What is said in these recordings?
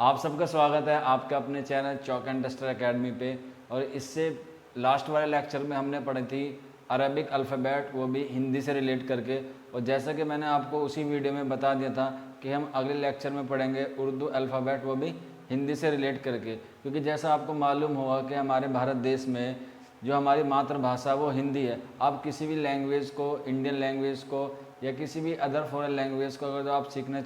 आप सबका स्वागत है आपके अपने channel chalk and duster academy पे। और इससे लास्ट वाले लेक्चर में हमने पढ़ी थी अरबिक अल्फ़ाबेट, वो भी हिंदी से रिलेट करके। और जैसा कि मैंने आपको उसी वीडियो में बता दिया था कि हम अगले लेक्चर में पढ़ेंगे उर्दू अल्फ़ाबेट, वो भी हिंदी से रिलेट करके। क्योंकि जैसा आपको मालूम होगा कि हमारे भारत देश में जो हमारी मातृभाषा वो हिंदी है। आप किसी भी लैंग्वेज को, इंडियन लैंग्वेज को या किसी भी अदर फॉरेन लैंग्वेज को अगर जो आप सीखना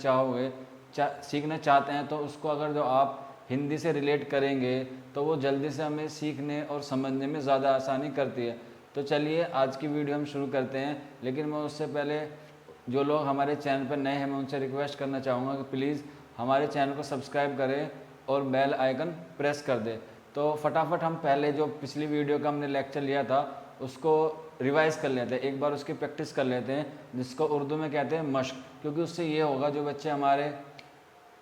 सीखना चाहते हैं तो उसको अगर जो आप हिंदी से रिलेट करेंगे तो वो जल्दी से हमें सीखने और समझने में ज़्यादा आसानी करती है। तो चलिए आज की वीडियो हम शुरू करते हैं। लेकिन मैं उससे पहले जो लोग हमारे चैनल पर नए हैं मैं उनसे रिक्वेस्ट करना चाहूँगा कि प्लीज़ हमारे चैनल को सब्सक्राइब करें और बेल आइकन प्रेस कर दें। तो फटाफट हम पहले जो पिछली वीडियो का हमने लेक्चर लिया था उसको रिवाइज़ कर लेते हैं, एक बार उसकी प्रैक्टिस कर लेते हैं, जिसको उर्दू में कहते हैं मश्क। क्योंकि उससे ये होगा, जो बच्चे हमारे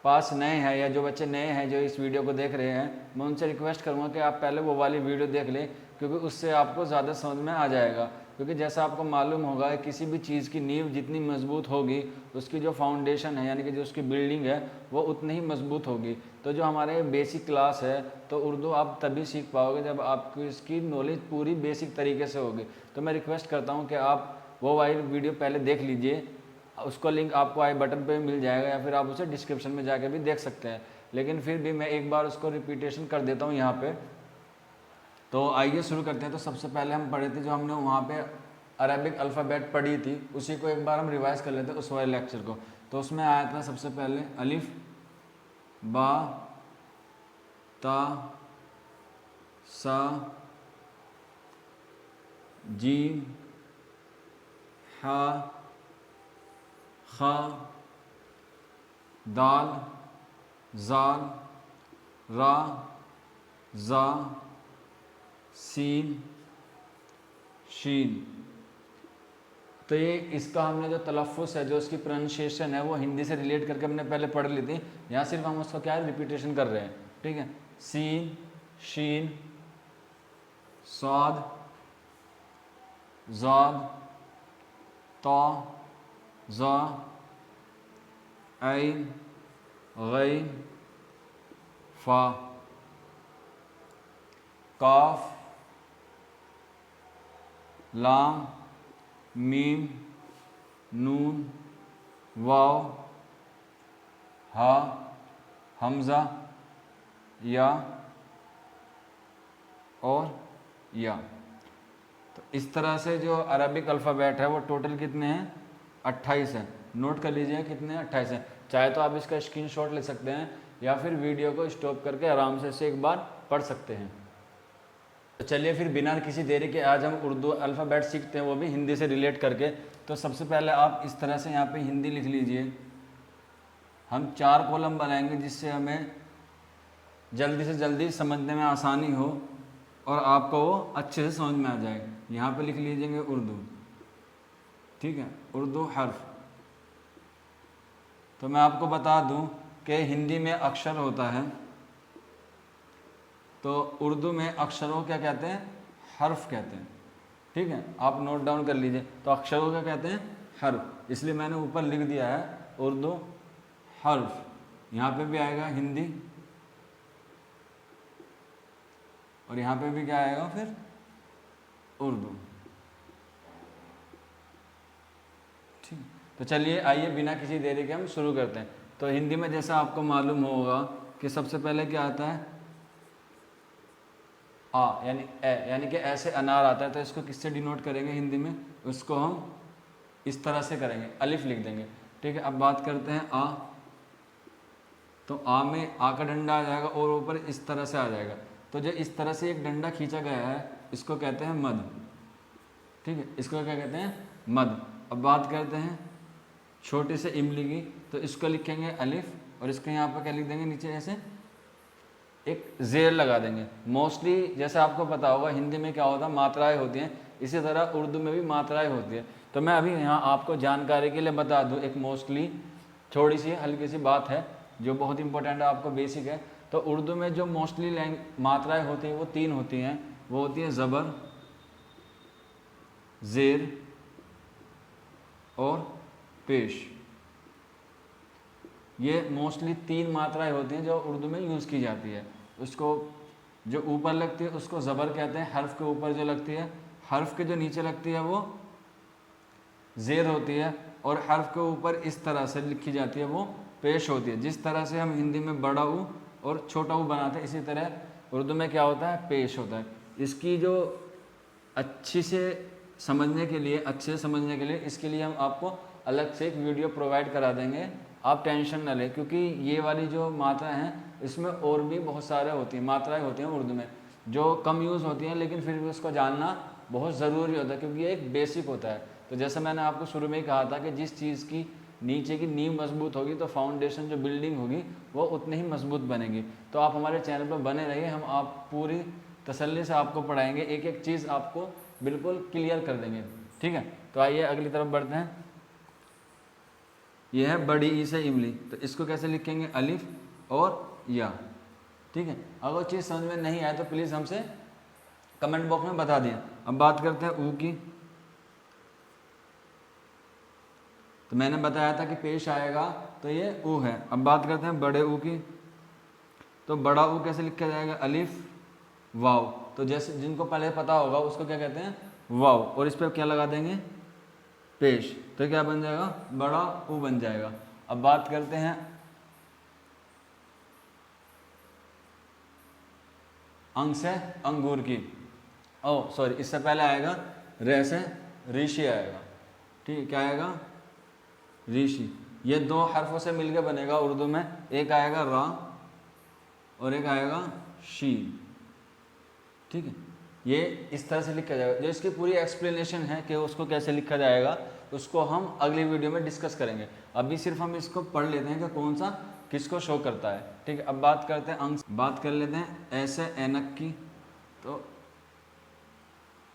पास नए हैं या जो बच्चे नए हैं जो इस वीडियो को देख रहे हैं, मैं उनसे रिक्वेस्ट करूंगा कि आप पहले वो वाली वीडियो देख लें, क्योंकि उससे आपको ज़्यादा समझ में आ जाएगा। क्योंकि जैसा आपको मालूम होगा किसी भी चीज़ की नींव जितनी मजबूत होगी उसकी जो फाउंडेशन है यानी कि जो उसकी बिल्डिंग है वो उतनी ही मजबूत होगी। तो जो हमारे बेसिक क्लास है तो उर्दू आप तभी सीख पाओगे जब आपको इसकी नॉलेज पूरी बेसिक तरीके से होगी। तो मैं रिक्वेस्ट करता हूँ कि आप वो वाली वीडियो पहले देख लीजिए, उसका लिंक आपको आई बटन पे मिल जाएगा या फिर आप उसे डिस्क्रिप्शन में जाके भी देख सकते हैं। लेकिन फिर भी मैं एक बार उसको रिपीटेशन कर देता हूँ यहाँ पे। तो आइए शुरू करते हैं। तो सबसे पहले हम पढ़े थे, जो हमने वहाँ पे अरबिक अल्फ़ाबेट पढ़ी थी उसी को एक बार हम रिवाइज कर लेते हैं उस वाले लेक्चर को। तो उसमें आया था सबसे पहले अलिफ, बा, ता, सा, जीम, हा, खा, दाल, जाल, रा, जा, सीन, शीन। तो ये इसका हमने जो तलफ़ुज़ है, जो इसकी प्रोनाउंसिएशन है, वो हिंदी से रिलेट करके हमने पहले पढ़ ली थी। यहाँ सिर्फ हम उसका क्या है, रिपीटेशन कर रहे हैं। ठीक है, सीन, शीन, साद, जाद, ता, जा, ऐन, गैन, फा, काफ, लाम, मीम, नून, वाव, हा, हमज़ा, या और या। तो इस तरह से जो अरबिक अल्फ़ाबेट है वो टोटल कितने हैं, 28 हैं। नोट कर लीजिए कितने हैं, 28 हैं। चाहे तो आप इसका स्क्रीनशॉट ले सकते हैं या फिर वीडियो को स्टॉप करके आराम से इसे एक बार पढ़ सकते हैं। तो चलिए फिर बिना किसी देरी के आज हम उर्दू अल्फ़ाबेट सीखते हैं, वो भी हिंदी से रिलेट करके। तो सबसे पहले आप इस तरह से यहाँ पे हिंदी लिख लीजिए। हम 4 कॉलम बनाएंगे जिससे हमें जल्दी से जल्दी समझने में आसानी हो और आपको वो अच्छे से समझ में आ जाए। यहाँ पे लिख लीजिएंगे उर्दू, ठीक है, उर्दू हर्फ। तो मैं आपको बता दूं कि हिंदी में अक्षर होता है, तो उर्दू में अक्षरों को क्या कहते हैं, हर्फ कहते हैं। ठीक है, आप नोट डाउन कर लीजिए। तो अक्षरों को क्या कहते हैं, हर्फ। इसलिए मैंने ऊपर लिख दिया है उर्दू हर्फ। यहाँ पे भी आएगा हिंदी और यहाँ पे भी क्या आएगा फिर, उर्दू। ठीक, तो चलिए आइए बिना किसी देरी के हम शुरू करते हैं। तो हिंदी में जैसा आपको मालूम होगा कि सबसे पहले क्या आता है, आ यानी ए, यानी कि ऐसे अनार आता है। तो इसको किससे डिनोट करेंगे हिंदी में, उसको हम इस तरह से करेंगे, अलिफ लिख देंगे। ठीक है, अब बात करते हैं आ। तो आ में आ का डंडा आ जाएगा और ऊपर इस तरह से आ जाएगा। तो जो इस तरह से एक डंडा खींचा गया है इसको कहते हैं मद। ठीक है, इसको क्या कहते हैं, मद। अब बात करते हैं छोटे से इमली की। तो इसको लिखेंगे अलिफ और इसको यहाँ पर क्या लिख देंगे, नीचे ऐसे एक जेर लगा देंगे। मोस्टली जैसे आपको पता होगा हिंदी में क्या होता है, मात्राएं होती हैं, इसी तरह उर्दू में भी मात्राएं होती है। तो मैं अभी यहाँ आपको जानकारी के लिए बता दूँ, एक मोस्टली थोड़ी सी हल्की सी बात है जो बहुत इंपॉर्टेंट है, आपको बेसिक है। तो उर्दू में जो मोस्टली मात्राएं होती हैं वो 3 होती हैं। वो होती है ज़बर, ज़ेर और पेश। ये मोस्टली 3 मात्राएं होती हैं जो उर्दू में यूज़ की जाती है। उसको जो ऊपर लगती है उसको ज़बर कहते हैं, हर्फ के ऊपर जो लगती है, हर्फ के जो नीचे लगती है वो ज़ेर होती है, और हर्फ के ऊपर इस तरह से लिखी जाती है वो पेश होती है। जिस तरह से हम हिंदी में बड़ा ऊ और छोटा ऊ बनाते हैं, इसी तरह उर्दू में क्या होता है, पेश होता है। इसकी जो अच्छे से समझने के लिए इसके लिए हम आपको अलग से एक वीडियो प्रोवाइड करा देंगे, आप टेंशन ना लें, क्योंकि ये वाली जो मात्रा हैं इसमें और भी बहुत सारे होती हैं, मात्राएं होती हैं उर्दू में जो कम यूज़ होती हैं, लेकिन फिर भी उसको जानना बहुत ज़रूरी होता है, क्योंकि ये एक बेसिक होता है। तो जैसे मैंने आपको शुरू में ही कहा था कि जिस चीज़ की नीचे की नींव मजबूत होगी तो फाउंडेशन जो बिल्डिंग होगी वो उतनी ही मजबूत बनेगी। तो आप हमारे चैनल पर बने रहिए, हम आप पूरी तसल्ली से आपको पढ़ाएंगे, एक एक चीज़ आपको बिल्कुल क्लियर कर देंगे, ठीक है। तो आइए अगली तरफ बढ़ते हैं। यह है बड़ी ई से इमली, तो इसको कैसे लिखेंगे, अलिफ और या, ठीक है। अगर चीज़ समझ में नहीं आए तो प्लीज़ हमसे कमेंट बॉक्स में बता दिया। अब बात करते हैं ऊ की। तो मैंने बताया था कि पेश आएगा तो ये ऊ है। अब बात करते हैं बड़े ऊ की। तो बड़ा ऊ कैसे लिखा जाएगा, अलिफ वाव। तो जैसे जिनको पहले पता होगा उसको क्या कहते हैं, वाव, और इस पर क्या लगा देंगे, पेश। तो क्या बन जाएगा, बड़ा ऊ बन जाएगा। अब बात करते हैं अंग से अंगूर की। ओ सॉरी, इससे पहले आएगा रे से ऋषि आएगा, ठीक है। क्या आएगा, ऋषि। ये 2 हर्फों से मिलकर बनेगा उर्दू में, एक आएगा रा और एक आएगा शी, ठीक है। ये इस तरह से लिखा जाएगा। जो इसकी पूरी एक्सप्लेनेशन है कि उसको कैसे लिखा जाएगा उसको हम अगली वीडियो में डिस्कस करेंगे। अभी सिर्फ हम इसको पढ़ लेते हैं कि कौन सा किसको शो करता है, ठीक है। अब बात करते हैं अंग, बात कर लेते हैं ऐसे ऐनक की। तो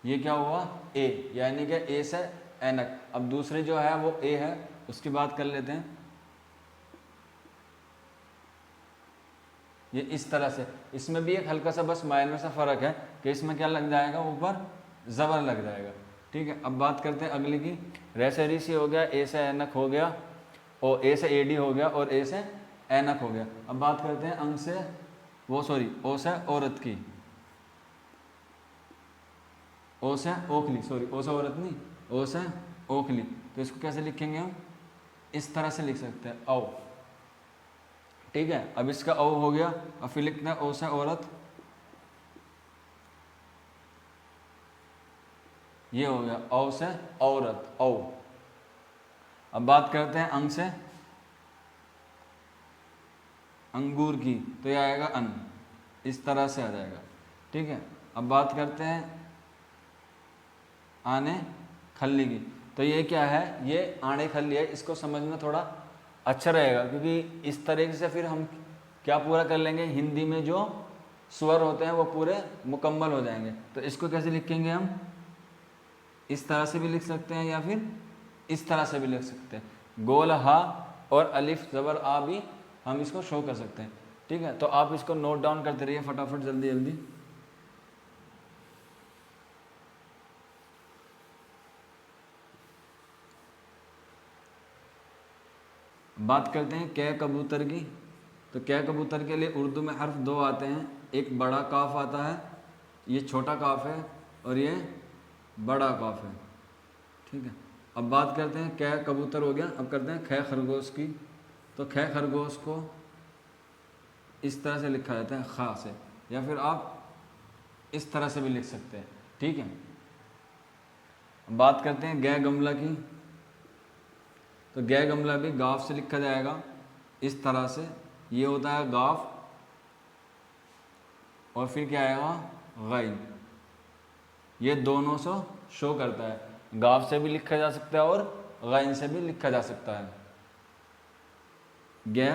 ये क्या हुआ, ए, यानी कि ए से ऐनक। अब दूसरी जो है वो ए है, उसकी बात कर लेते हैं। ये इस तरह से, इसमें भी एक हल्का सा बस माइनर सा फ़र्क है कि इसमें क्या लग जाएगा, ऊपर ज़बर लग जाएगा, ठीक है। अब बात करते हैं अगली की। रे से ऋषि हो गया, ए से ऐनक हो गया, और ए से एडी हो गया, और ए से ऐनक हो गया। अब बात करते हैं अंग से वो सॉरी ओ से औरत की। ओ से ओखली, सॉरी ओ से औरत नहीं, ओ से ओखली। तो इसको कैसे लिखेंगे हम, इस तरह से लिख सकते हैं, औ, ठीक है। अब इसका औ हो गया। अब फिर लिखते हैं ओ से औरत, ये हो गया औ से औरत, औ। अब बात करते हैं अंग से अंगूर की। तो ये आएगा अन, इस तरह से आ जाएगा, ठीक है। अब बात करते हैं आने खल्ली की। तो ये क्या है, ये आने खल्ली है। इसको समझना थोड़ा अच्छा रहेगा, क्योंकि इस तरीके से फिर हम क्या पूरा कर लेंगे, हिंदी में जो स्वर होते हैं वो पूरे मुकम्मल हो जाएंगे। तो इसको कैसे लिखेंगे हम, इस तरह से भी लिख सकते हैं या फिर इस तरह से भी लिख सकते हैं। गोल हा और अलिफ ज़बर आ भी हम इसको शो कर सकते हैं, ठीक है। तो आप इसको नोट डाउन करते रहिए फटाफट, जल्दी जल्दी। बात करते हैं कै कबूतर की। तो कै कबूतर के लिए उर्दू में हर्फ 2 आते हैं, एक बड़ा काफ आता है, ये छोटा काफ है, और ये बड़ा काफ है, ठीक है। अब बात करते हैं कै कबूतर हो गया। अब करते हैं खे खरगोश की। तो खे खरगोश को इस तरह से लिखा जाता है, खा से, या फिर आप इस तरह से भी लिख सकते हैं, ठीक है। बात करते हैं गै गमला की। तो गै गमला भी गाफ से लिखा जाएगा, इस तरह से। ये होता है गाफ, और फिर क्या आएगा, गैन। ये दोनों से शो करता है, गाफ से भी लिखा जा सकता है और गैन से भी लिखा जा सकता है। गै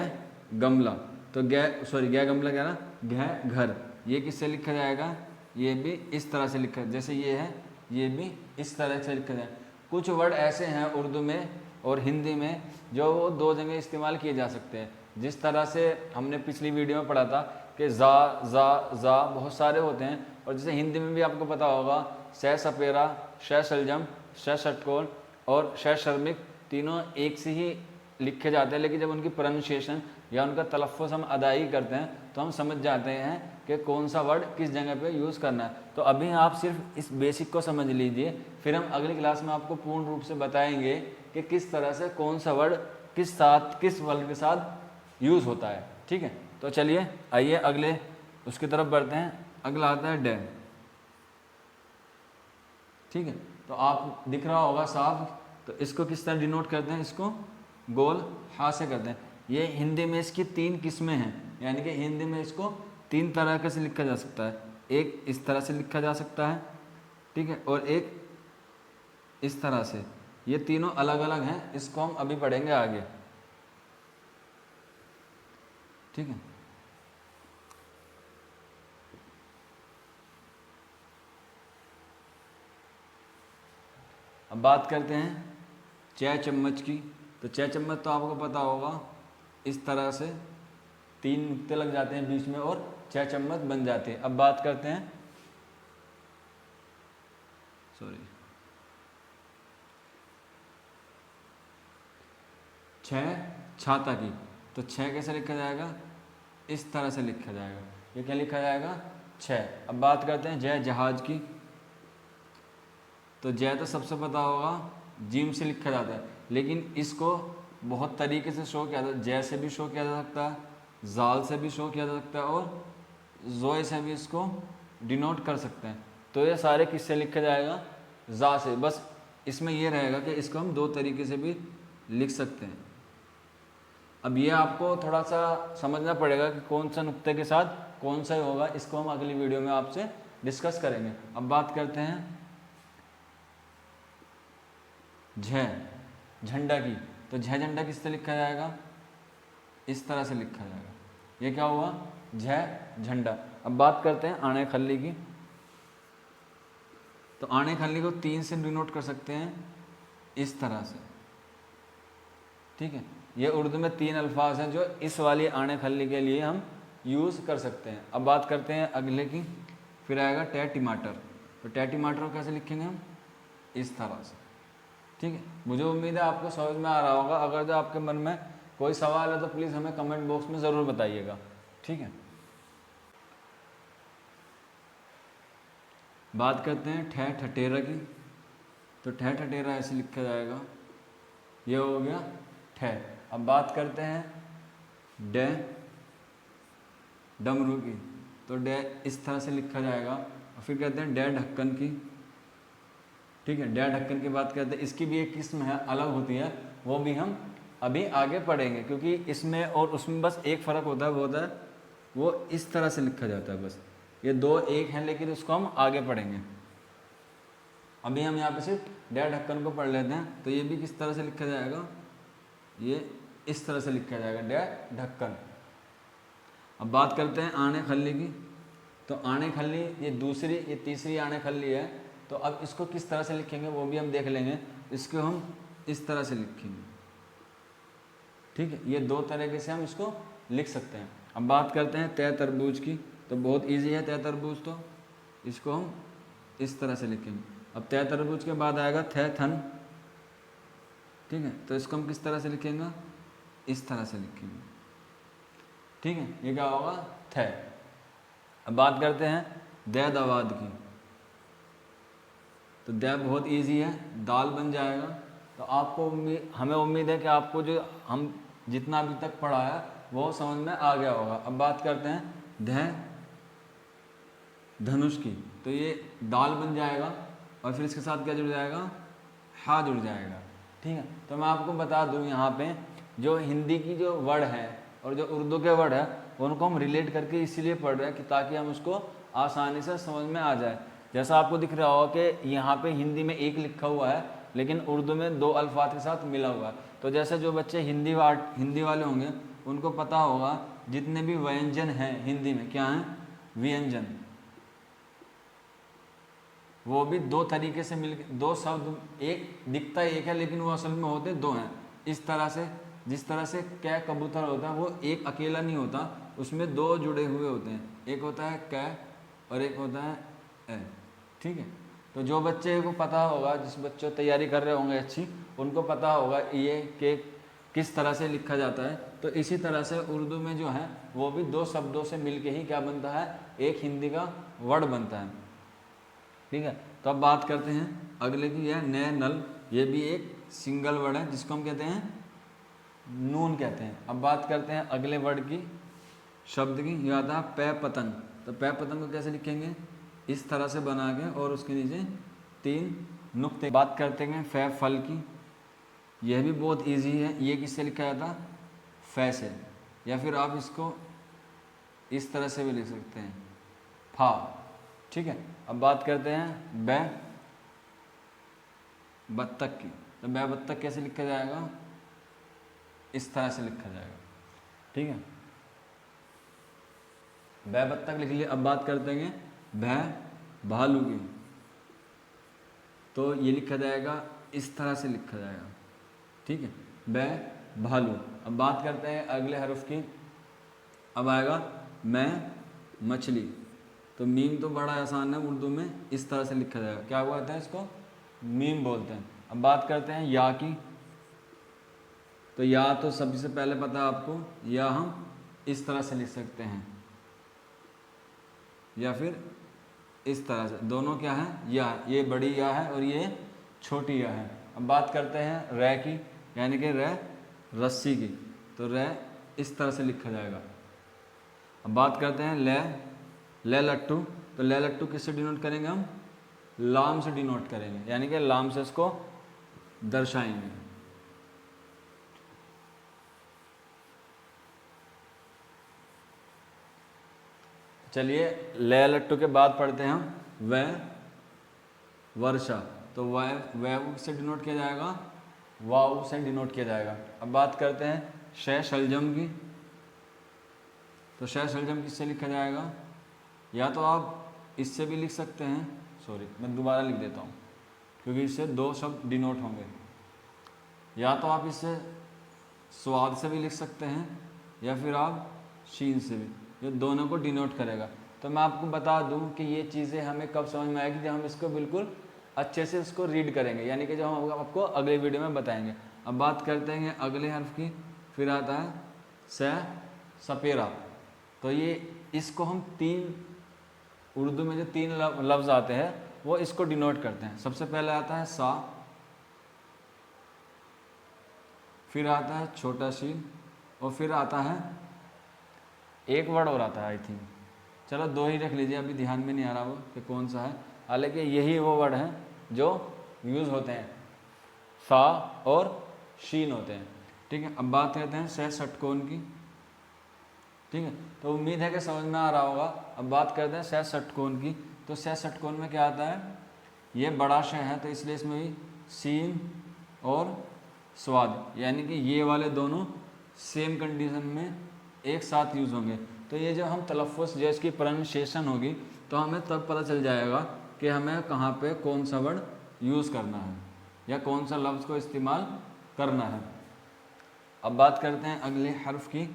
गमला, तो गै गमला क्या ना, गै घर। ये किससे लिखा जाएगा, ये भी इस तरह से लिखा, जैसे ये है, ये भी इस तरह से लिखा जाए। कुछ वर्ड ऐसे हैं उर्दू में और हिंदी में जो वो 2 जगह इस्तेमाल किए जा सकते हैं। जिस तरह से हमने पिछली वीडियो में पढ़ा था कि जा बहुत सारे होते हैं, और जैसे हिंदी में भी आपको पता होगा, शह सपेरा, शह शलजम, शह षटकोण और शह शर्मिक, तीनों एक से ही लिखे जाते हैं, लेकिन जब उनकी प्रोनाउंसिएशन या उनका तलफ़्फ़ुज़ हम अदायगी करते हैं तो हम समझ जाते हैं कि कौन सा वर्ड किस जगह पे यूज़ करना है। तो अभी आप सिर्फ इस बेसिक को समझ लीजिए, फिर हम अगली क्लास में आपको पूर्ण रूप से बताएंगे कि किस तरह से कौन सा वर्ड किस वर्ड के साथ यूज़ होता है। ठीक है, तो चलिए आइए अगले उसकी तरफ बढ़ते हैं। अगला आता है डे। ठीक है, तो आप दिख रहा होगा साफ, तो इसको किस तरह डिनोट करते हैं, इसको गोल हा से करते हैं। ये हिंदी में इसकी 3 किस्में हैं, यानी कि हिंदी में इसको 3 तरह से लिखा जा सकता है। एक इस तरह से लिखा जा सकता है, ठीक है, और एक इस तरह से। ये तीनों अलग अलग हैं, इसको हम अभी पढ़ेंगे आगे। ठीक है, अब बात करते हैं चाय चम्मच की। तो चाय चम्मच तो आपको पता होगा, इस तरह से 3 नुक्ते लग जाते हैं बीच में और चाय चम्मच बन जाती है। अब बात करते हैं छः छाता की। तो छः कैसे लिखा जाएगा, इस तरह से लिखा जाएगा। ये क्या लिखा जाएगा, छः। अब बात करते हैं जय जहाज की। तो जय तो सबसे पता होगा, जिम से लिखा जाता है, लेकिन इसको बहुत तरीके से शो किया जाता है। जय से भी शो किया जा सकता है, जाल से भी शो किया जा सकता है, और जोए से भी इसको डिनोट कर सकते हैं। तो ये सारे किससे लिखा जाएगा, जा से। बस इसमें ये रहेगा कि इसको हम 2 तरीके से भी लिख सकते हैं। अब ये आपको थोड़ा सा समझना पड़ेगा कि कौन सा नुक्ते के साथ कौन सा होगा, इसको हम अगली वीडियो में आपसे डिस्कस करेंगे। अब बात करते हैं झ झंडा की। तो झ झंडा किस तरह लिखा जाएगा, इस तरह से लिखा जाएगा। ये क्या हुआ, झ झंडा। अब बात करते हैं आने खल्ली की। तो आने खल्ली को 3 से डिनोट कर सकते हैं, इस तरह से। ठीक है, ये उर्दू में 3 अल्फाज हैं जो इस वाली आने खल्ली के लिए हम यूज़ कर सकते हैं। अब बात करते हैं अगले की, फिर आएगा टै टमाटर। तो टै टमाटर को कैसे लिखेंगे हम, इस तरह से। ठीक है, मुझे उम्मीद है आपको समझ में आ रहा होगा। अगर जो आपके मन में कोई सवाल है तो प्लीज़ हमें कमेंट बॉक्स में ज़रूर बताइएगा। ठीक है, बात करते हैं ठै ठटेरा की। तो ठै ठटेरा ऐसे लिखा जाएगा, ये हो गया ठै। अब बात करते हैं डे डमरू की। तो डे इस तरह से लिखा जाएगा। और फिर कहते हैं डे ढक्कन की। ठीक है, डे ढक्कन की बात करते हैं, इसकी भी एक किस्म है, अलग होती है, वो भी हम अभी आगे पढ़ेंगे, क्योंकि इसमें और उसमें बस एक फ़र्क होता है, वो होता है वो इस तरह से लिखा जाता है। बस ये 2 एक हैं, लेकिन उसको हम आगे पढ़ेंगे। अभी हम यहाँ पे सिर्फ डे ढक्कन को पढ़ लेते हैं। तो ये भी किस तरह से लिखा जाएगा, ये इस तरह से लिखा जाएगा, डे ढक्कन। अब बात करते हैं आने खल्ली की। तो आने खल्ली ये तीसरी आने खल्ली है। तो अब इसको किस तरह से लिखेंगे वो भी हम देख लेंगे। इसको हम इस तरह से लिखेंगे। ठीक है, ये 2 तरीके से हम इसको लिख सकते हैं। अब बात करते हैं तय तरबूज की। तो बहुत इजी है तय तरबूज, तो इसको हम इस तरह से लिखेंगे। अब तय तरबूज के बाद आएगा थे थन। ठीक है, तो इसको हम किस तरह से लिखेंगे, इस तरह से लिखेंगे। ठीक है, ये क्या होगा, थे। अब बात करते हैं दे दवाद की। तो दे बहुत इजी है, दाल बन जाएगा। तो आपको हमें उम्मीद है कि आपको जो हम जितना अभी तक पढ़ा है वो समझ में आ गया होगा। अब बात करते हैं धनुष की। तो ये दाल बन जाएगा, और फिर इसके साथ क्या जुड़ जाएगा, हा जुड़ जाएगा। ठीक है, तो मैं आपको बता दूं यहाँ पे जो हिंदी की जो वर्ड है और जो उर्दू के वर्ड है उनको हम रिलेट करके इसीलिए पढ़ रहे हैं कि ताकि हम उसको आसानी से समझ में आ जाए। जैसा आपको दिख रहा होगा कि यहाँ पे हिंदी में 1 लिखा हुआ है, लेकिन उर्दू में 2 अल्फाज के साथ मिला हुआ है। तो जैसे जो बच्चे हिंदी वाले होंगे उनको पता होगा जितने भी व्यंजन हैं हिंदी में, क्या हैं, व्यंजन, वो भी 2 तरीके से मिल 2 शब्द, एक दिखता एक है लेकिन वो असल में होते 2 हैं। इस तरह से जिस तरह से कै कबूतर होता है वो एक अकेला नहीं होता, उसमें 2 जुड़े हुए होते हैं। एक होता है कै और एक होता है ए। ठीक है, तो जो बच्चे को पता होगा, जिस बच्चे तैयारी कर रहे होंगे अच्छी, उनको पता होगा ये कि किस तरह से लिखा जाता है। तो इसी तरह से उर्दू में जो है वो भी दो शब्दों से मिलके ही क्या बनता है, एक हिंदी का वर्ड बनता है। ठीक है, तो अब बात करते हैं अगले की, यह नए नल, ये भी एक सिंगल वर्ड है जिसको हम कहते हैं नून कहते हैं। अब बात करते हैं अगले वर्ड की, शब्द की, ये आता है पै पतंग। तो पै पतंग को कैसे लिखेंगे, इस तरह से बना के और उसके नीचे 3 नुक्ते। बात करते हैं फै फल की, यह भी बहुत इजी है, ये किससे लिखा जाता, फै से, या फिर आप इसको इस तरह से भी लिख सकते हैं, फा। ठीक है, अब बात करते हैं बै बत्तख की। तो बै बत्तख कैसे लिखा जाएगा, इस तरह से लिखा जाएगा। ठीक है, बै बत्तख लिख लिए। अब बात करते हैं भै भालू की, तो ये लिखा जाएगा, इस तरह से लिखा जाएगा। ठीक है, बै भालू। अब बात करते हैं अगले हर्फ की, अब आएगा मैं मछली। तो मीम तो बड़ा आसान है, उर्दू में इस तरह से लिखा जाएगा, क्या कहते हैं इसको, मीम बोलते हैं। अब बात करते हैं या की। तो या तो सबसे पहले पता है आपको, या हम इस तरह से लिख सकते हैं या फिर इस तरह से, दोनों क्या है, या, ये बड़ी या है और ये छोटी या है। अब बात करते हैं रै की, यानी कि रै रस्सी की। तो रै इस तरह से लिखा जाएगा। अब बात करते हैं ले लट्टू। तो ले लट्टू किससे डिनोट करेंगे हम, लाम से डिनोट करेंगे, यानी कि लाम से इसको दर्शाएंगे। चलिए ले लट्टू के बाद पढ़ते हैं हम वह वर्षा। तो वह से डिनोट किया जाएगा, वाव से डिनोट किया जाएगा। अब बात करते हैं शय शलजम की। तो शय शलजम किससे लिखा जाएगा, या तो आप इससे भी लिख सकते हैं, सॉरी मैं दोबारा लिख देता हूँ क्योंकि इससे 2 शब्द डिनोट होंगे। या तो आप इससे स्वाद से भी लिख सकते हैं या फिर आप शीन से भी, ये दोनों को डिनोट करेगा। तो मैं आपको बता दूं कि ये चीज़ें हमें कब समझ में आएगी, जब हम इसको बिल्कुल अच्छे से इसको रीड करेंगे, यानी कि जब हम आपको अगले वीडियो में बताएंगे। अब बात करते हैं अगले हर्फ की, फिर आता है सपेरा। तो ये इसको हम 3 उर्दू में जो 3 लफ्ज़ आते हैं वो इसको डिनोट करते हैं। सबसे पहले आता है सा, फिर आता है छोटा शीन, और फिर आता है एक वर्ड और आता है आई थिंक, चलो 2 ही रख लीजिए, अभी ध्यान में नहीं आ रहा वो कि कौन सा है, हालांकि यही वो वर्ड हैं जो यूज़ होते हैं, सा और शीन होते हैं। ठीक है, अब बात करते हैं सह षटकोण की। ठीक है, तो उम्मीद है कि समझ में आ रहा होगा। अब बात करते हैं सह षटकोण की। तो सह षटकोण में क्या आता है, ये बड़ा शह है तो इसलिए इसमें भी सीन और स्वाद, यानी कि ये वाले दोनों सेम कंडीशन में एक साथ यूज़ होंगे। तो ये जब हम तलफ़ुज़ जो इसकी प्रोनाउंसिएशन होगी तो हमें तब पता चल जाएगा कि हमें कहाँ पे कौन सा वर्ड यूज़ करना है या कौन सा लफ्ज़ को इस्तेमाल करना है। अब बात करते हैं अगले हर्फ की,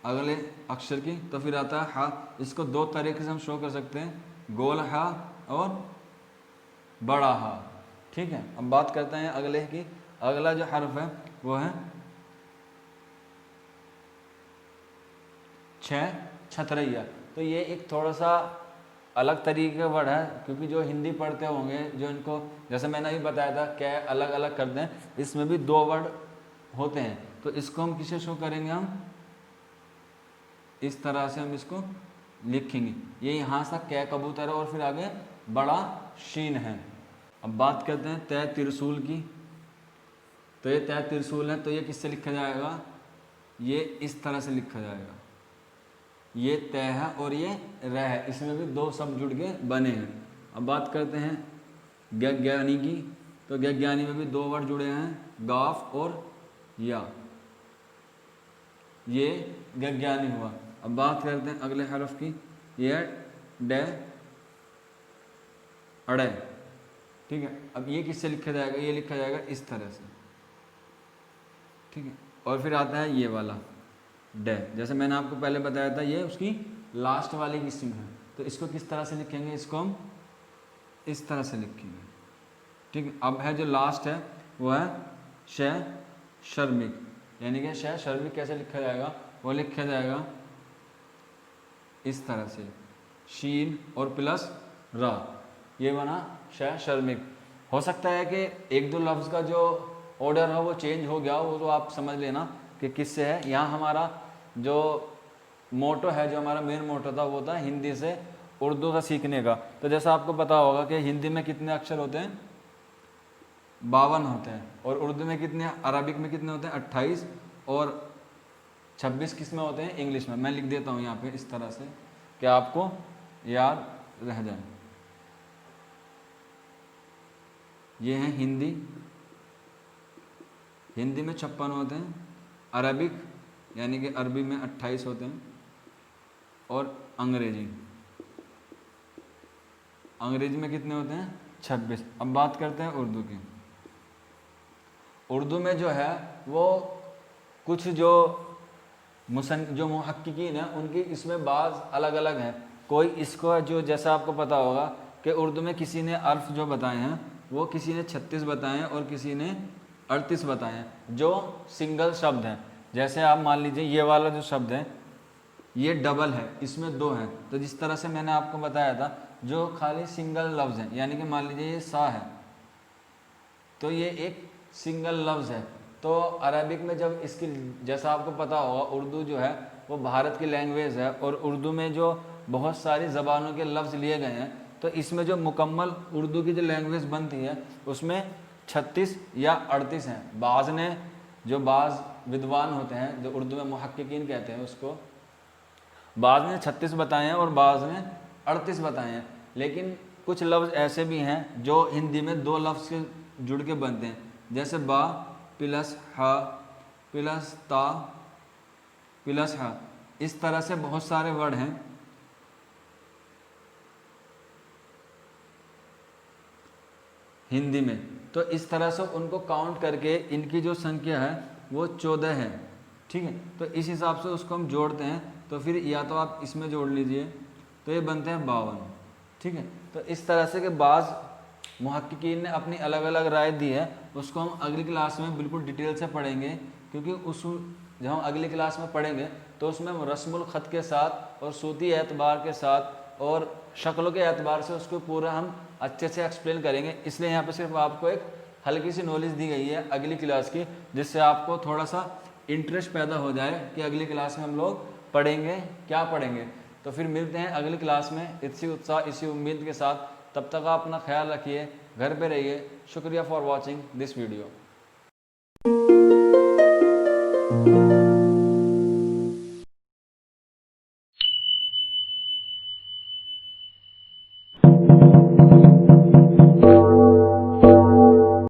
अगले अक्षर की। तो फिर आता है हा। इसको 2 तरीके से हम शो कर सकते हैं, गोल हा और बड़ा हा। ठीक है, अब बात करते हैं अगले की। अगला जो हर्फ है वो है छतरैया। तो ये एक थोड़ा सा अलग तरीके का वर्ड है, क्योंकि जो हिंदी पढ़ते होंगे, जो इनको जैसे मैंने अभी बताया था क्या अलग अलग करते हैं, इसमें भी 2 वर्ड होते हैं। तो इसको हम किसे शो करेंगे, हम इस तरह से हम इसको लिखेंगे। ये यहाँ से कै कबूतर है और फिर आगे बड़ा शीन है। अब बात करते हैं तय त्रिशूल की। तो ये तय त्रिशूल है, तो ये किससे लिखा जाएगा, ये इस तरह से लिखा जाएगा। ये तय है और ये रह है, इसमें भी 2 शब्द जुड़ के बने हैं। अब बात करते हैं ज्ञानी की। तो ज्ञानी में भी 2 वर्ड जुड़े हैं, गाफ और या, ये ज्ञानी हुआ। अब बात करते हैं अगले हरफ की, ये डे अड़े। ठीक है, अब ये किससे लिखा जाएगा, ये लिखा जाएगा इस तरह से। ठीक है, और फिर आता है ये वाला डे, जैसे मैंने आपको पहले बताया था ये उसकी लास्ट वाली किस्म है। तो इसको किस तरह से लिखेंगे, इसको हम इस तरह से लिखेंगे। ठीक है, अब है जो लास्ट है वो है शर्मिक। यानी कि श शर्मिक कैसे लिखा जाएगा, वो लिखा जाएगा इस तरह से, शीन और प्लस रा, ये बना श शर्मिक। हो सकता है कि एक दो लफ्ज़ का जो ऑर्डर है वो चेंज हो गया, वो तो आप समझ लेना कि किससे है। यहाँ हमारा जो मोटो है, जो हमारा मेन मोटो था, वो था हिंदी से उर्दू का सीखने का। तो जैसा आपको पता होगा कि हिंदी में कितने अक्षर होते हैं, 52 होते हैं, और उर्दू में कितने, अरबिक में कितने होते हैं, 28, और 26 किस में होते हैं, इंग्लिश में। मैं लिख देता हूँ यहाँ पे इस तरह से कि आपको याद रह जाए। ये है हिंदी, हिंदी में 56 होते हैं, अरबिक यानी कि अरबी में 28 होते हैं, और अंग्रेजी, अंग्रेजी में कितने होते हैं, 26। अब बात करते हैं उर्दू की। उर्दू में जो है वो कुछ जो मुहक्किकीन हैं उनकी इसमें बाज़ अलग अलग हैं। कोई इसको जो जैसा आपको पता होगा कि उर्दू में किसी ने अर्फ जो बताए हैं वो किसी ने 36 बताए हैं और किसी ने 38 बताए हैं, जो सिंगल शब्द हैं। जैसे आप मान लीजिए ये वाला जो शब्द है ये डबल है, इसमें 2 हैं। तो जिस तरह से मैंने आपको बताया था, जो खाली सिंगल लफ्ज़ है, यानी कि मान लीजिए ये सा है तो ये एक सिंगल लफ्ज़ है। तो अरबिक में जब इसकी, जैसा आपको पता होगा उर्दू जो है वो भारत की लैंग्वेज है, और उर्दू में जो बहुत सारी ज़बानों के लफ्ज़ लिए गए हैं, तो इसमें जो मुकम्मल उर्दू की जो लैंग्वेज बनती है उसमें 36 या 38 हैं। बाज़ ने, जो बाज़ विद्वान होते हैं, जो उर्दू में मुहक्किकीन कहते हैं उसको, बाज़ ने 36 बताए हैं और बाज़ ने 38 बताए हैं। लेकिन कुछ लफ्ज़ ऐसे भी हैं जो हिंदी में 2 लफ्ज़ के जुड़ के बनते हैं, जैसे बा प्लस हा प्लस ता प्लस हा। इस तरह से बहुत सारे वर्ड हैं हिंदी में। तो इस तरह से उनको काउंट करके इनकी जो संख्या है वो 14 है, ठीक है। तो इस हिसाब से उसको हम जोड़ते हैं, तो फिर या तो आप इसमें जोड़ लीजिए, तो ये बनते हैं 52, ठीक है। तो इस तरह से कि बाज़ मुहक्किकीन ने अपनी अलग अलग राय दी है, उसको हम अगली क्लास में बिल्कुल डिटेल से पढ़ेंगे, क्योंकि उस जब हम अगली क्लास में पढ़ेंगे तो उसमें हम रस्मुल ख़त के साथ और सूती एतबार के साथ और शक्लों के एतबार से उसको पूरा हम अच्छे से एक्सप्लेन करेंगे। इसलिए यहाँ पे सिर्फ आपको एक हल्की सी नॉलेज दी गई है अगली क्लास की, जिससे आपको थोड़ा सा इंटरेस्ट पैदा हो जाए कि अगली क्लास में हम लोग पढ़ेंगे, क्या पढ़ेंगे। तो फिर मिलते हैं अगली क्लास में इसी उत्साह, इसी उम्मीद के साथ। तब तक आप अपना ख्याल रखिए, घर पे रहिए। शुक्रिया फॉर वॉचिंग दिस वीडियो।